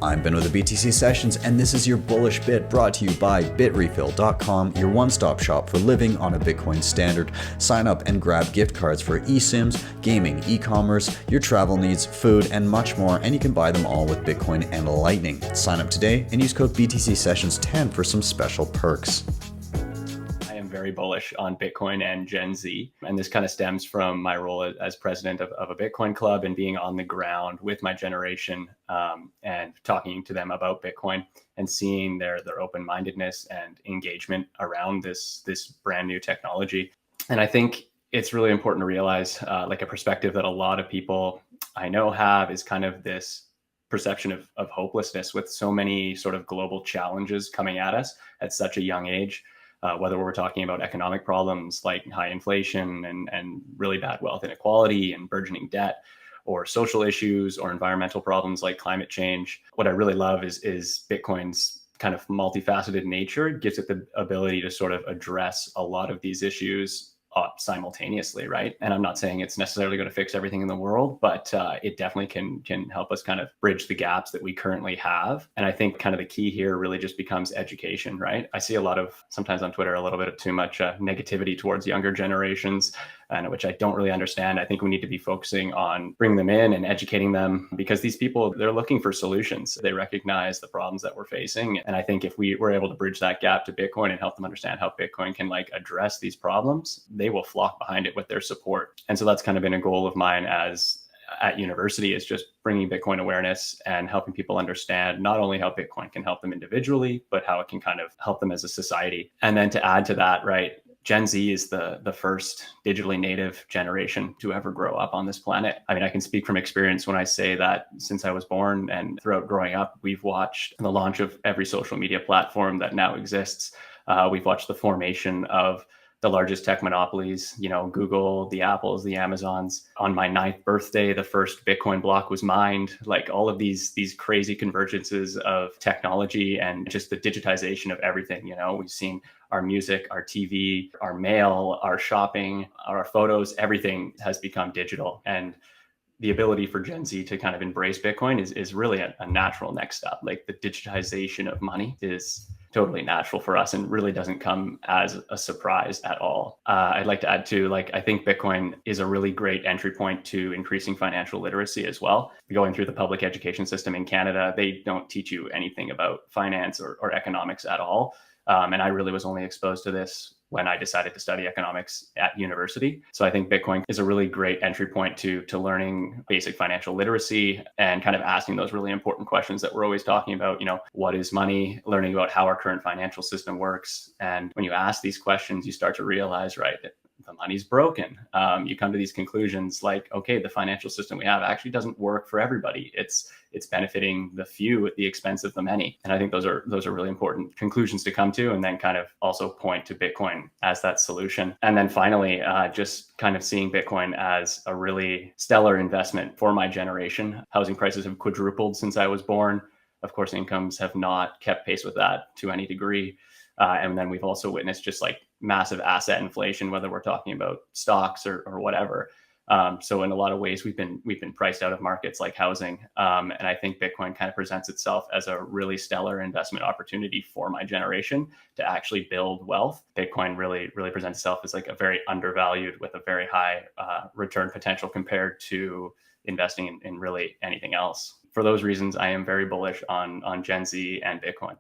I'm Ben with the BTC Sessions, and this is your bullish bit brought to you by Bitrefill.com, your one-stop shop for living on a Bitcoin standard. Sign up and grab gift cards for eSIMs, gaming, e-commerce, your travel needs, food, and much more, and you can buy them all with Bitcoin and Lightning. Sign up today and use code BTC Sessions 10 for some special perks. Very bullish on Bitcoin and Gen Z. And this kind of stems from my role as president of a Bitcoin club and being on the ground with my generation and talking to them about Bitcoin and seeing their open-mindedness and engagement around this brand new technology. And I think it's really important to realize like a perspective that a lot of people I know have is kind of this perception of hopelessness with so many sort of global challenges coming at us at such a young age. Whether we're talking about economic problems like high inflation and really bad wealth inequality and burgeoning debt, or social issues or environmental problems like climate change. What I really love is Bitcoin's kind of multifaceted nature. It gives it the ability to sort of address a lot of these issues simultaneously, right? And I'm not saying it's necessarily going to fix everything in the world, but it definitely can help us kind of bridge the gaps that we currently have. And I think kind of the key here really just becomes education, right? I see a lot of, sometimes on Twitter, a little bit of too much negativity towards younger generations, and which I don't really understand. I think we need to be focusing on bringing them in and educating them, because these people, they're looking for solutions. They recognize the problems that we're facing. And I think if we were able to bridge that gap to Bitcoin and help them understand how Bitcoin can like address these problems, they will flock behind it with their support. And so that's kind of been a goal of mine at university, is just bringing Bitcoin awareness and helping people understand not only how Bitcoin can help them individually, but how it can kind of help them as a society. And then to add to that, right, Gen Z is the first digitally native generation to ever grow up on this planet. I mean, I can speak from experience when I say that since I was born and throughout growing up, we've watched the launch of every social media platform that now exists. We've watched the formation of the largest tech monopolies, Google, the Apples, the Amazons. On my 9th birthday, the first Bitcoin block was mined. Like all of these crazy convergences of technology and just the digitization of everything. We've seen our music, our TV, our mail, our shopping, our photos, everything has become digital. And the ability for Gen Z to kind of embrace Bitcoin is really a natural next step. Like the digitization of money is totally natural for us and really doesn't come as a surprise at all. I'd like to add too, I think Bitcoin is a really great entry point to increasing financial literacy as well. Going through the public education system in Canada, they don't teach you anything about finance or economics at all. And I really was only exposed to this when I decided to study economics at university. So I think Bitcoin is a really great entry point to learning basic financial literacy and kind of asking those really important questions that we're always talking about. What is money? Learning about how our current financial system works. And when you ask these questions, you start to realize, right, that the money's broken. You come to these conclusions like, okay, the financial system we have actually doesn't work for everybody. It's benefiting the few at the expense of the many. And I think those are really important conclusions to come to, and then kind of also point to Bitcoin as that solution. And then finally, just kind of seeing Bitcoin as a really stellar investment for my generation. Housing prices have quadrupled since I was born. Of course, incomes have not kept pace with that to any degree. And then we've also witnessed just like massive asset inflation, whether we're talking about stocks or whatever. So in a lot of ways, we've been priced out of markets like housing. And I think Bitcoin kind of presents itself as a really stellar investment opportunity for my generation to actually build wealth. Bitcoin really presents itself as like a very undervalued with a very high return potential compared to investing in really anything else. For those reasons, I am very bullish on Gen Z and Bitcoin.